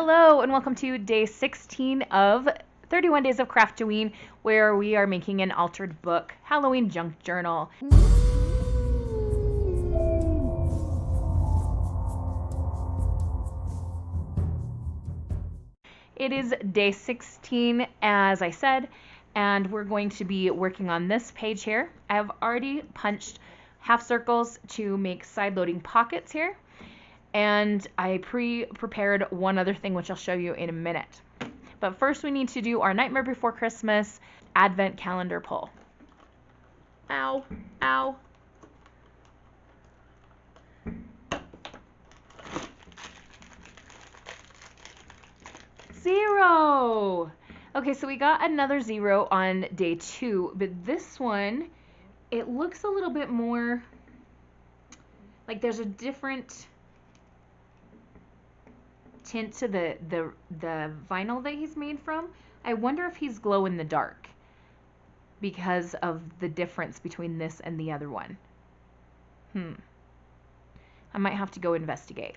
Hello and welcome to day 16 of 31 Days of Craftoween, where we are making an altered book Halloween junk journal. It is day 16, as I said, and we're going to be working on this page here. I have already punched half circles to make side-loading pockets here. And I prepared one other thing, which I'll show you in a minute. But first we need to do our Nightmare Before Christmas Advent Calendar pull. Ow, ow. Zero. Okay, so we got another 0 on day 2, but this one, it looks a little bit more like there's a different tint to the vinyl that he's made from. I wonder if he's glow in the dark because of the difference between this and the other one. I might have to go investigate.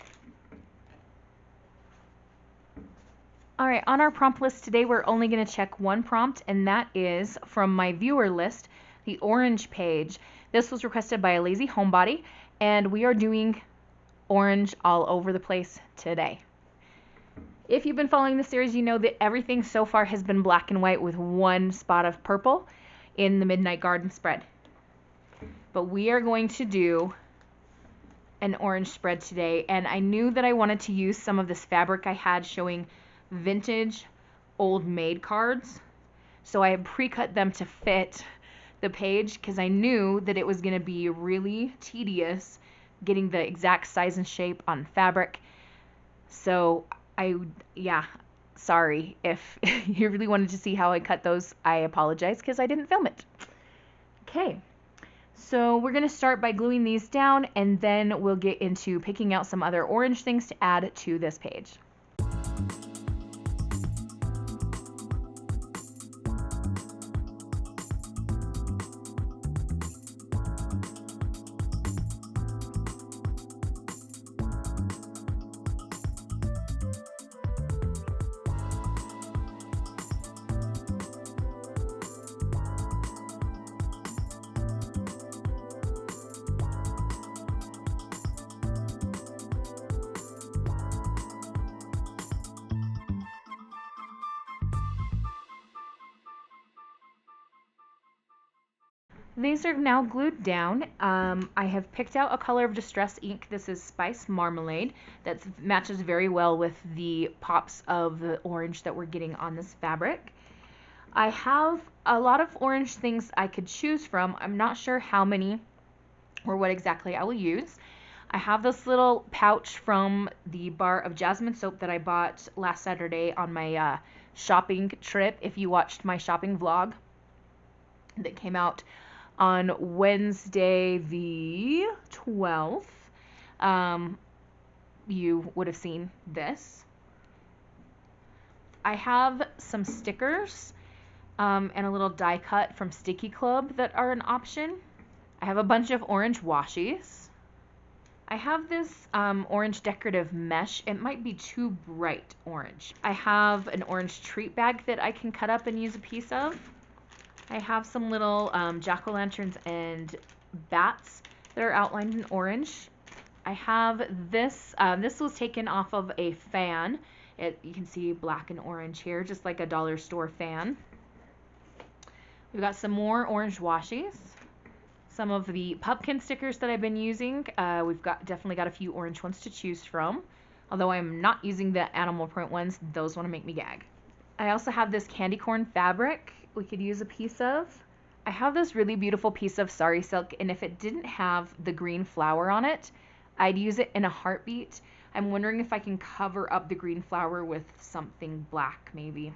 Alright, on our prompt list today, we're only going to check one prompt, and that is from my viewer list, the orange page. This was requested by a lazy homebody, and we are doing orange all over the place today. If you've been following the series, you know that everything so far has been black and white with one spot of purple in the Midnight Garden spread. But we are going to do an orange spread today, and I knew that I wanted to use some of this fabric I had showing vintage old maid cards. So I pre-cut them to fit the page because I knew that it was going to be really tedious getting the exact size and shape on fabric. So sorry if you really wanted to see how I cut those. I apologize because I didn't film it. Okay, so we're going to start by gluing these down, and then we'll get into picking out some other orange things to add to this page. These are now glued down. I have picked out a color of distress ink. This is Spice Marmalade. That matches very well with the pops of the orange that we're getting on this fabric. I have a lot of orange things I could choose from. I'm not sure how many or what exactly I will use. I have this little pouch from the bar of jasmine soap that I bought last Saturday on my shopping trip. If you watched my shopping vlog that came out on Wednesday the 12th, you would have seen this. I have some stickers and a little die cut from Sticky Club that are an option. I have a bunch of orange washies. I have this orange decorative mesh. It might be too bright orange. I have an orange treat bag that I can cut up and use a piece of. I have some little jack-o'-lanterns and bats that are outlined in orange. I have this. This was taken off of a fan. You can see black and orange here, just like a dollar store fan. We've got some more orange washies. Some of the pumpkin stickers that I've been using. We've definitely got a few orange ones to choose from. Although I'm not using the animal print ones, those want to make me gag. I also have this candy corn fabric we could use a piece of. I have this really beautiful piece of sari silk, and if it didn't have the green flower on it, I'd use it in a heartbeat. I'm wondering if I can cover up the green flower with something black maybe.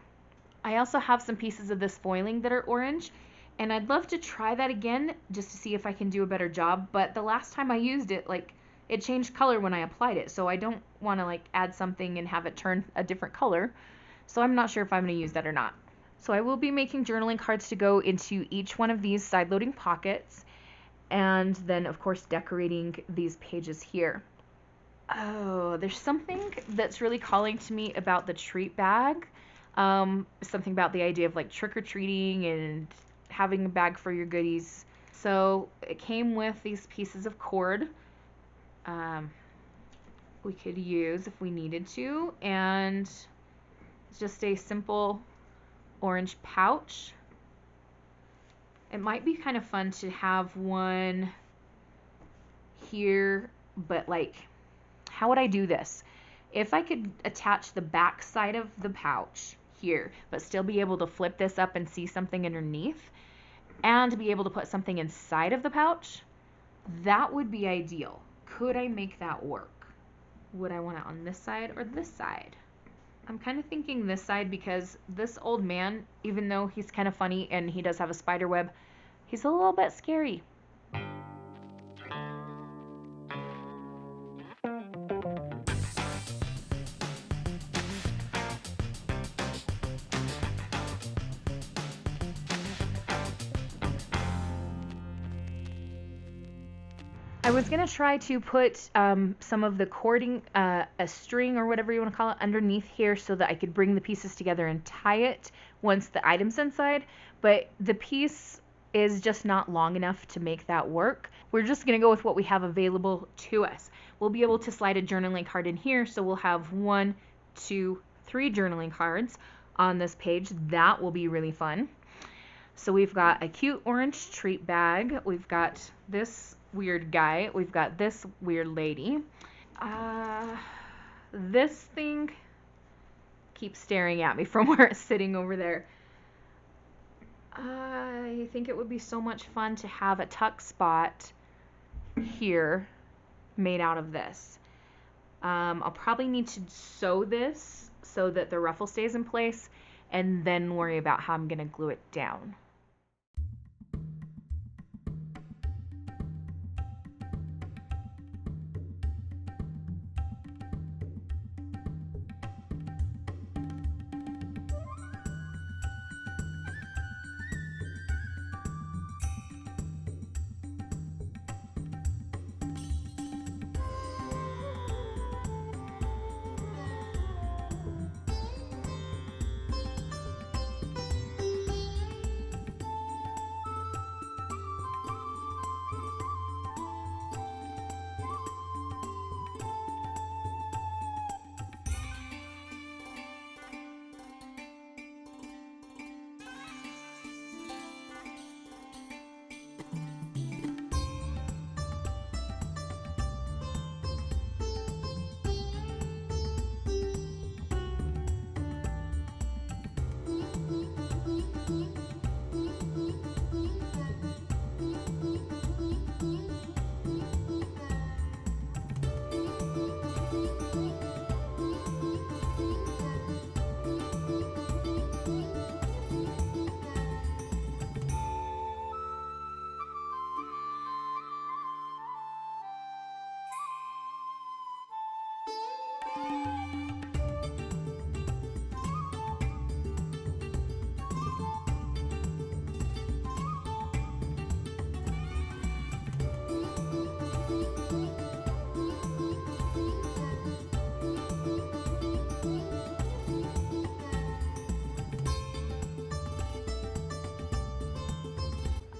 I also have some pieces of this foiling that are orange, and I'd love to try that again just to see if I can do a better job, but the last time I used it, it changed color when I applied it, so I don't want to add something and have it turn a different color. So I'm not sure if I'm going to use that or not. So I will be making journaling cards to go into each one of these side-loading pockets, and then of course decorating these pages here. Oh, there's something that's really calling to me about the treat bag. Something about the idea of like trick-or-treating and having a bag for your goodies. So it came with these pieces of cord um, we could use if we needed to, and it's just a simple orange pouch. It might be kind of fun to have one here, but like, how would I do this? If I could attach the back side of the pouch here, but still be able to flip this up and see something underneath, and be able to put something inside of the pouch, that would be ideal. Could I make that work? Would I want it on this side or this side? I'm kind of thinking this side because this old man, even though he's kind of funny and he does have a spider web, he's a little bit scary. I was going to try to put some of the cording, a string or whatever you want to call it, underneath here so that I could bring the pieces together and tie it once the item's inside, but the piece is just not long enough to make that work. We're just going to go with what we have available to us. We'll be able to slide a journaling card in here, so we'll have 1, 2, 3 journaling cards on this page. That will be really fun. So we've got a cute orange treat bag. We've got this weird guy. We've got this weird lady. This thing keeps staring at me from where it's sitting over there. I think it would be so much fun to have a tuck spot here made out of this. I'll probably need to sew this so that the ruffle stays in place, and then worry about how I'm going to glue it down.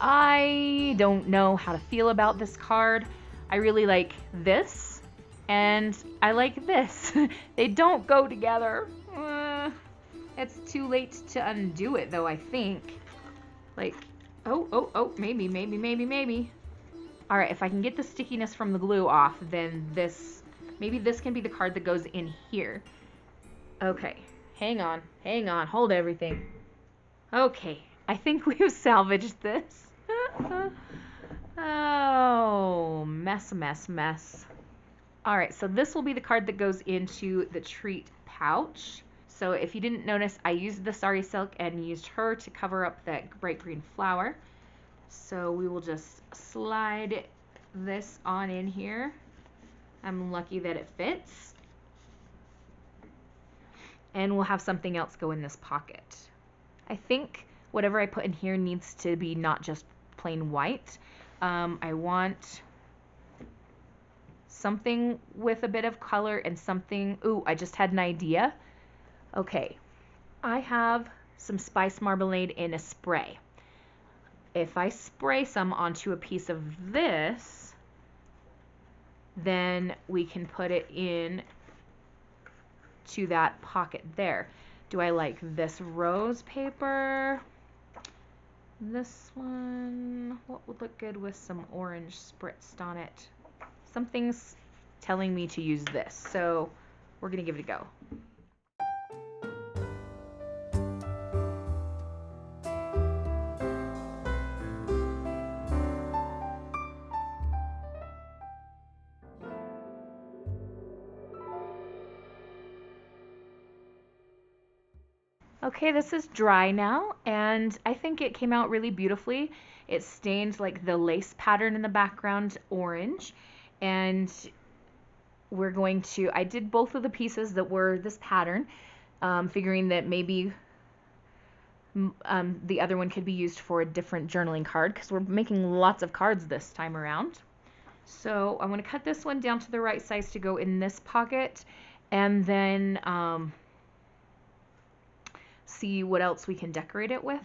I don't know how to feel about this card. I really like this, and I like this. They don't go together. It's too late to undo it, though, I think. Like, oh, maybe. All right, if I can get the stickiness from the glue off, then maybe this can be the card that goes in here. Okay, hang on, hold everything. Okay, I think we've salvaged this. Oh, mess. All right, so this will be the card that goes into the treat pouch. So if you didn't notice, I used the Sari Silk and used her to cover up that bright green flower. So we will just slide this on in here. I'm lucky that it fits. And we'll have something else go in this pocket. I think whatever I put in here needs to be not just plain white. I want something with a bit of color and something, ooh, I just had an idea. Okay, I have some spice marmalade in a spray. If I spray some onto a piece of this, then we can put it in to that pocket there. Do I like this rose paper? This one, what would look good with some orange spritzed on it? Something's telling me to use this, so we're gonna give it a go. Okay, this is dry now, and I think it came out really beautifully. It stained like the lace pattern in the background orange, and we're going to, I did both of the pieces that were this pattern, figuring that maybe the other one could be used for a different journaling card because we're making lots of cards this time around. So I'm going to cut this one down to the right size to go in this pocket, and then see what else we can decorate it with.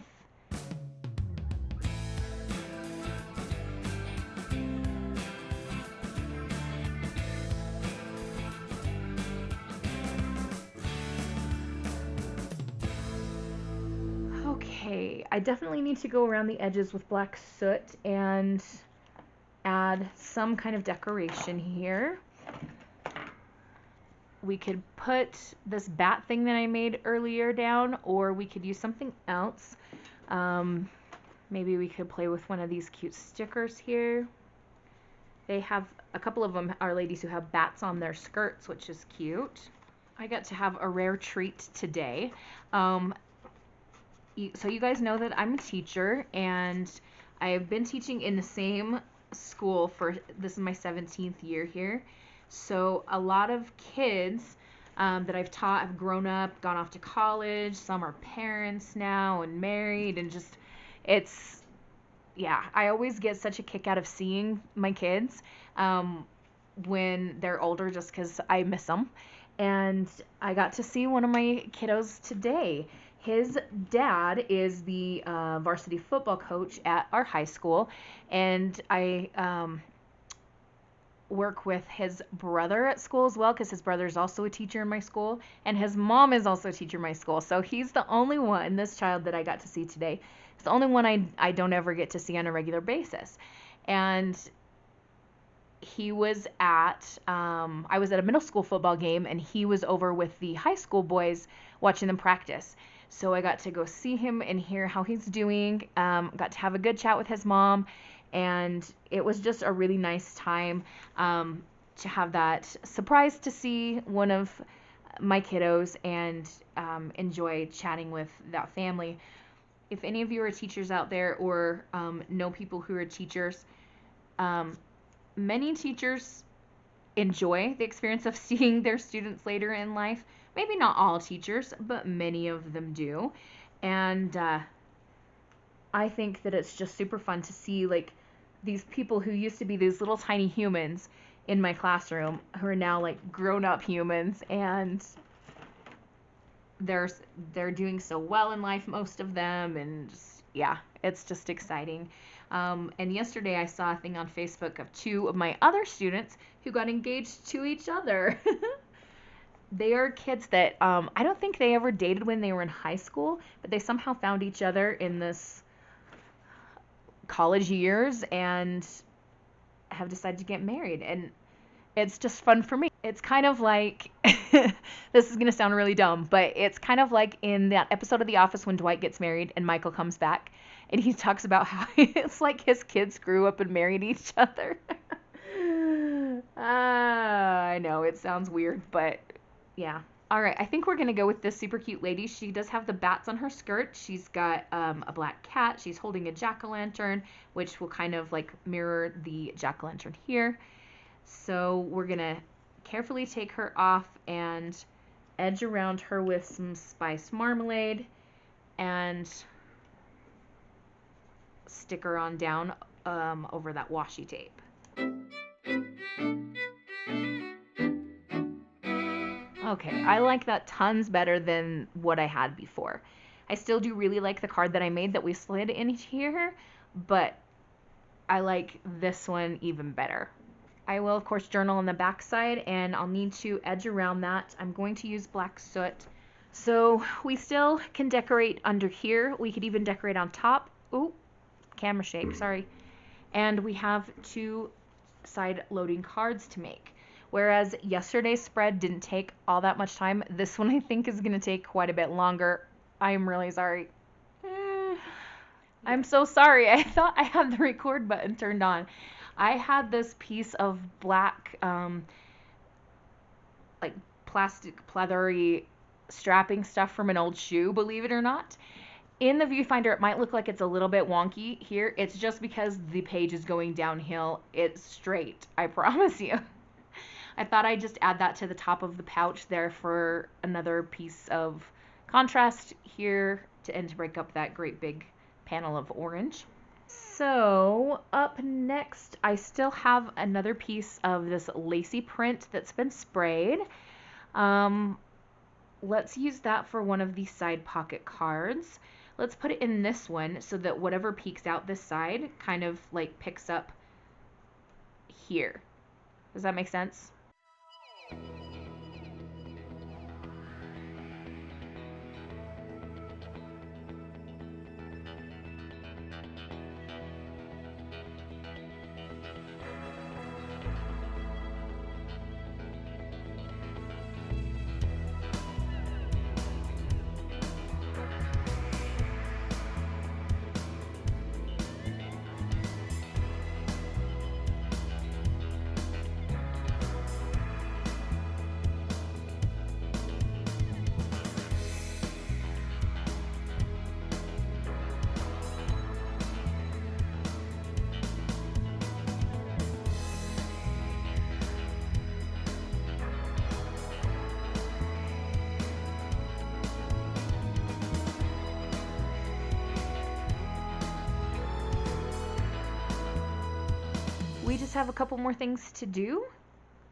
Okay, I definitely need to go around the edges with black soot and add some kind of decoration here. We could put this bat thing that I made earlier down, or we could use something else. Maybe we could play with one of these cute stickers here. They have, a couple of them are ladies who have bats on their skirts, which is cute. I got to have a rare treat today. So you guys know that I'm a teacher, and I've been teaching in the same school for, this is my 17th year here. So a lot of kids that I've taught have grown up, gone off to college. Some are parents now and married, and just, it's, yeah, I always get such a kick out of seeing my kids when they're older, just because I miss them. And I got to see one of my kiddos today. His dad is the varsity football coach at our high school, and I work with his brother at school as well, because his brother is also a teacher in my school, and his mom is also a teacher in my school. So he's the only one, this child that I got to see today, it's the only one I don't ever get to see on a regular basis. And he was at, I was at a middle school football game, and he was over with the high school boys watching them practice. So I got to go see him and hear how he's doing. Got to have a good chat with his mom, and it was just a really nice time to have that surprise to see one of my kiddos and enjoy chatting with that family. If any of you are teachers out there, or know people who are teachers, many teachers enjoy the experience of seeing their students later in life. Maybe not all teachers, but many of them do. And I think that it's just super fun to see like these people who used to be these little tiny humans in my classroom who are now like grown-up humans, and they're doing so well in life, most of them, and just, yeah, it's just exciting. And yesterday I saw a thing on Facebook of two of my other students who got engaged to each other. They are kids that I don't think they ever dated when they were in high school, but they somehow found each other in this college years and have decided to get married. And it's just fun for me. It's kind of like, this is going to sound really dumb, but it's kind of like in that episode of The Office when Dwight gets married and Michael comes back, and he talks about how it's like his kids grew up and married each other. I know it sounds weird, but yeah. All right, I think we're going to go with this super cute lady. She does have the bats on her skirt. She's got a black cat. She's holding a jack-o'-lantern, which will kind of like mirror the jack-o'-lantern here. So we're going to carefully take her off and edge around her with some spiced marmalade and stick her on down over that washi tape. Okay, I like that tons better than what I had before. I still do really like the card that I made that we slid in here, but I like this one even better. I will, of course, journal on the back side, and I'll need to edge around that. I'm going to use black soot. So we still can decorate under here. We could even decorate on top. Ooh, camera shake, sorry. And we have 2 side loading cards to make. Whereas yesterday's spread didn't take all that much time, this one I think is going to take quite a bit longer. I am really sorry. I'm so sorry. I thought I had the record button turned on. I had this piece of black, like plastic pleathery strapping stuff from an old shoe, believe it or not. In the viewfinder, it might look like it's a little bit wonky here. It's just because the page is going downhill. It's straight, I promise you. I thought I'd just add that to the top of the pouch there for another piece of contrast here and to break up that great big panel of orange. So up next, I still have another piece of this lacy print that's been sprayed. Let's use that for one of these side pocket cards. Let's put it in this one so that whatever peeks out this side kind of like picks up here. Does that make sense? We just have a couple more things to do,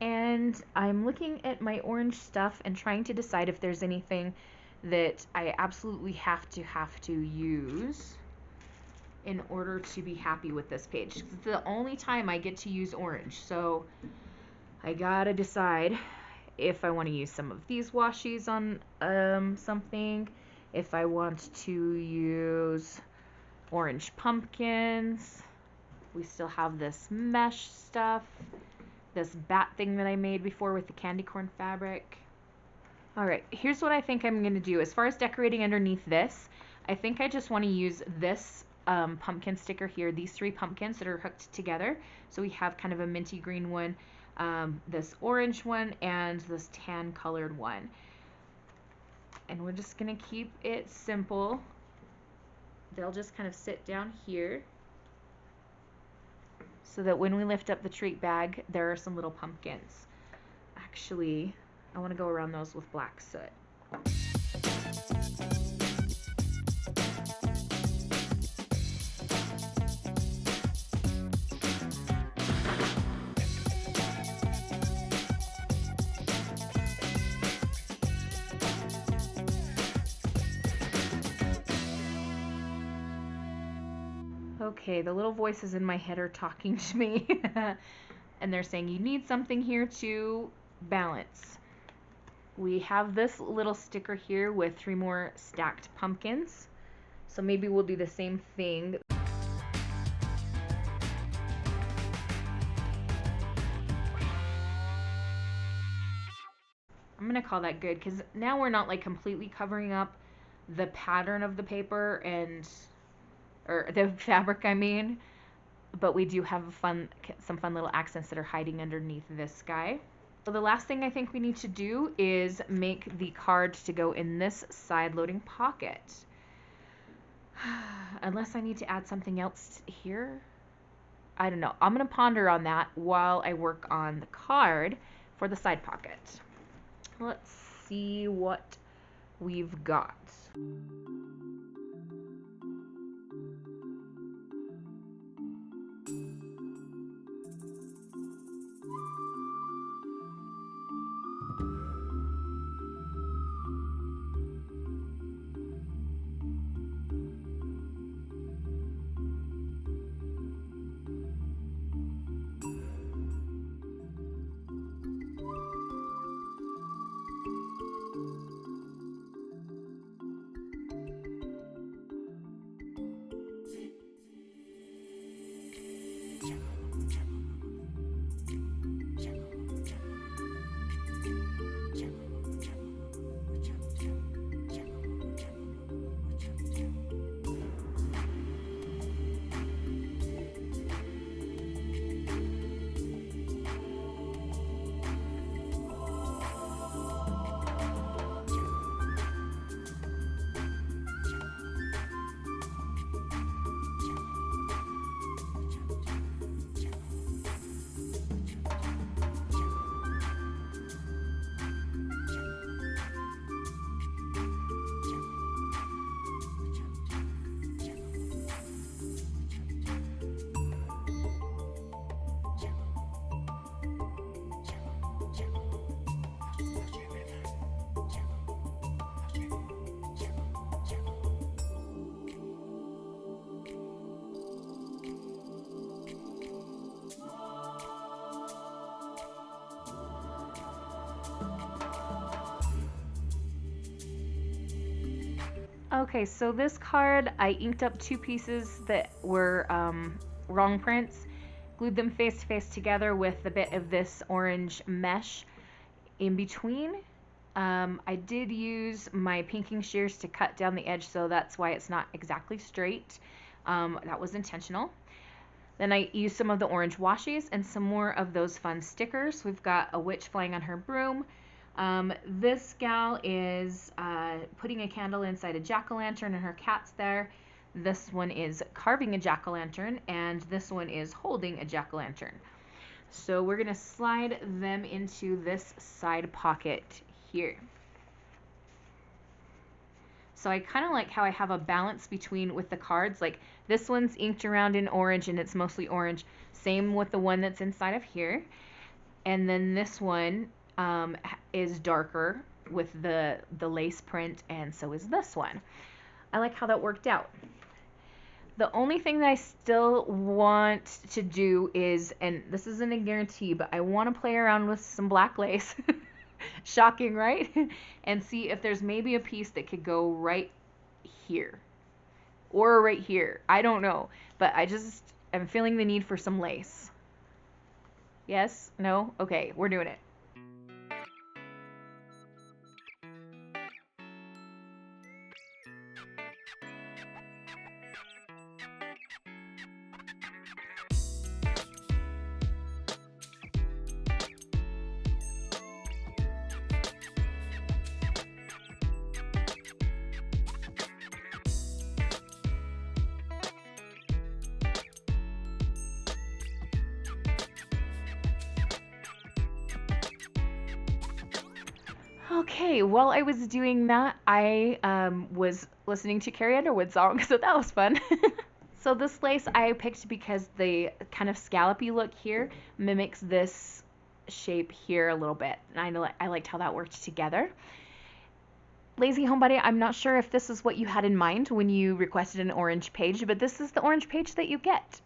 and I'm looking at my orange stuff and trying to decide if there's anything that I absolutely have to use in order to be happy with this page. It's the only time I get to use orange, so I gotta decide if I want to use some of these washies on something, if I want to use orange pumpkins. We still have this mesh stuff, this bat thing that I made before with the candy corn fabric. All right, here's what I think I'm going to do. As far as decorating underneath this, I think I just want to use this pumpkin sticker here, these 3 pumpkins that are hooked together. So we have kind of a minty green one, this orange one, and this tan colored one. And we're just going to keep it simple. They'll just kind of sit down here, so that when we lift up the treat bag, there are some little pumpkins. Actually, I want to go around those with black soot. Okay, the little voices in my head are talking to me. And they're saying, you need something here to balance. We have this little sticker here with 3 more stacked pumpkins. So maybe we'll do the same thing. I'm gonna call that good, because now we're not like completely covering up the pattern of the paper or the fabric, I mean, but we do have some fun little accents that are hiding underneath this guy. So the last thing I think we need to do is make the card to go in this side loading pocket. Unless I need to add something else here. I don't know. I'm going to ponder on that while I work on the card for the side pocket. Let's see what we've got. Okay, so this card, I inked up 2 pieces that were wrong prints, glued them face to face together with a bit of this orange mesh in between. I did use my pinking shears to cut down the edge, so that's why it's not exactly straight. That was intentional. Then I used some of the orange washies and some more of those fun stickers. We've got a witch flying on her broom. This gal is putting a candle inside a jack-o'-lantern and her cat's there. This one is carving a jack-o'-lantern, and this one is holding a jack-o'-lantern. So we're going to slide them into this side pocket here. So I kind of like how I have a balance between with the cards. Like this one's inked around in orange and it's mostly orange. Same with the one that's inside of here. And then this one is darker with the lace print, and so is this one. I like how that worked out. The only thing that I still want to do is, and this isn't a guarantee, but I want to play around with some black lace. Shocking, right? And see if there's maybe a piece that could go right here or right here. I don't know, but I just am feeling the need for some lace. Yes? No? Okay, we're doing it. Okay, while I was doing that, I was listening to Carrie Underwood's song, so that was fun. So this lace I picked because the kind of scallopy look here mimics this shape here a little bit, and I liked how that worked together. Lazy Homebody, I'm not sure if this is what you had in mind when you requested an orange page, but this is the orange page that you get.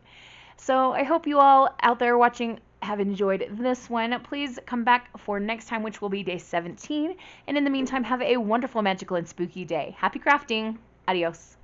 So I hope you all out there watching have enjoyed this one. Please come back for next time, which will be day 17. And in the meantime, have a wonderful, magical, and spooky day. Happy crafting. Adios.